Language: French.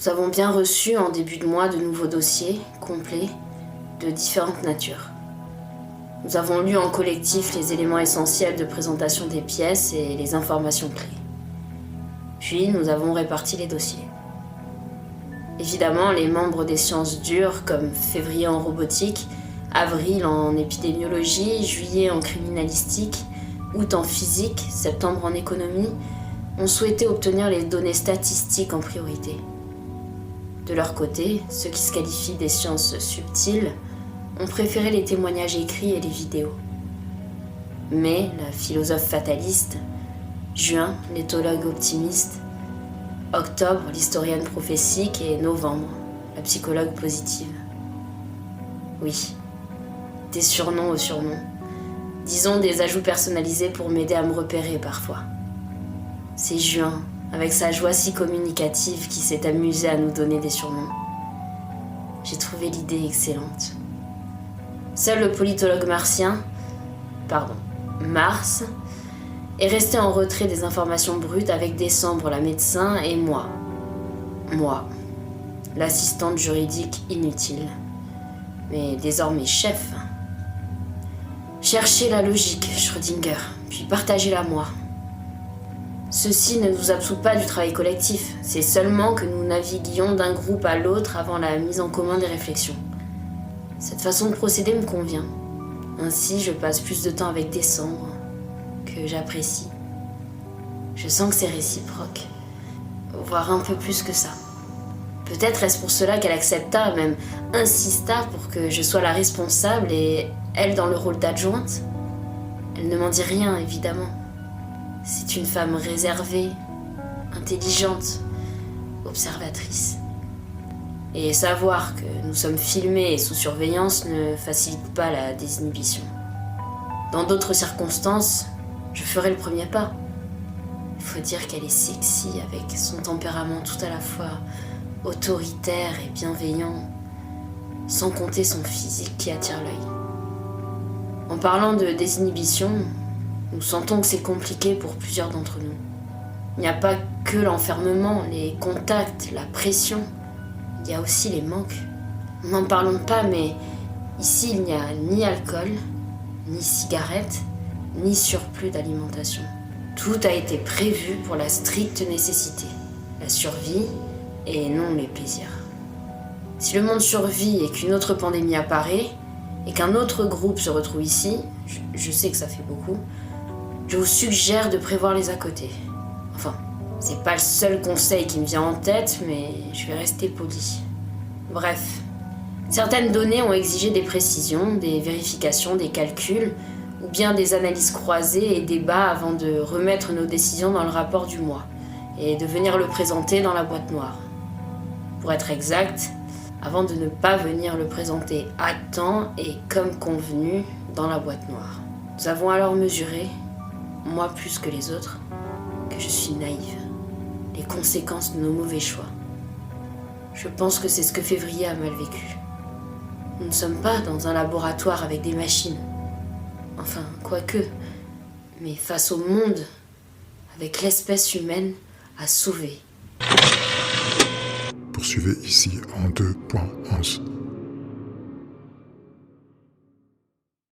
Nous avons bien reçu en début de mois de nouveaux dossiers, complets, de différentes natures. Nous avons lu en collectif les éléments essentiels de présentation des pièces et les informations clés. Puis nous avons réparti les dossiers. Évidemment, les membres des sciences dures, comme février en robotique, avril en épidémiologie, juillet en criminalistique, août en physique, septembre en économie, ont souhaité obtenir les données statistiques en priorité. De leur côté, ceux qui se qualifient des sciences subtiles ont préféré les témoignages écrits et les vidéos. Mai, la philosophe fataliste, juin, l'éthologue optimiste, octobre, l'historienne prophétique et novembre, la psychologue positive. Oui, des surnoms aux surnoms. Disons des ajouts personnalisés pour m'aider à me repérer parfois. C'est Juin, avec sa joie si communicative, qui s'est amusé à nous donner des surnoms. J'ai trouvé l'idée excellente. Seul le politologue Mars, est resté en retrait des informations brutes avec Décembre, la médecin, et moi, l'assistante juridique inutile, mais désormais chef. Cherchez la logique, Schrödinger, puis partagez-la moi. Ceci ne nous absout pas du travail collectif, c'est seulement que nous naviguions d'un groupe à l'autre avant la mise en commun des réflexions. Cette façon de procéder me convient. Ainsi, je passe plus de temps avec Décembre, que j'apprécie. Je sens que c'est réciproque, voire un peu plus que ça. Peut-être est-ce pour cela qu'elle accepta, même insista pour que je sois la responsable et elle dans le rôle d'adjointe. Elle ne m'en dit rien, évidemment. C'est une femme réservée, intelligente, observatrice. Et savoir que nous sommes filmés et sous surveillance ne facilite pas la désinhibition. Dans d'autres circonstances, je ferai le premier pas. Il faut dire qu'elle est sexy avec son tempérament tout à la fois autoritaire et bienveillant, sans compter son physique qui attire l'œil. En parlant de désinhibition, nous sentons que c'est compliqué pour plusieurs d'entre nous. Il n'y a pas que l'enfermement, les contacts, la pression. Il y a aussi les manques. N'en parlons pas, mais ici il n'y a ni alcool, ni cigarette, ni surplus d'alimentation. Tout a été prévu pour la stricte nécessité, la survie et non les plaisirs. Si le monde survit et qu'une autre pandémie apparaît, et qu'un autre groupe se retrouve ici, je sais que ça fait beaucoup, je vous suggère de prévoir les à côté. Enfin, c'est pas le seul conseil qui me vient en tête, mais je vais rester poli. Bref, certaines données ont exigé des précisions, des vérifications, des calculs, ou bien des analyses croisées et débats avant de remettre nos décisions dans le rapport du mois, et de venir le présenter dans la boîte noire. Pour être exact, avant de ne pas venir le présenter à temps et comme convenu dans la boîte noire. Nous avons alors mesuré, moi plus que les autres, que je suis naïve, les conséquences de nos mauvais choix. Je pense que c'est ce que Février a mal vécu. Nous ne sommes pas dans un laboratoire avec des machines. Enfin, quoique, mais face au monde, avec l'espèce humaine à sauver. Poursuivez ici en 2.11.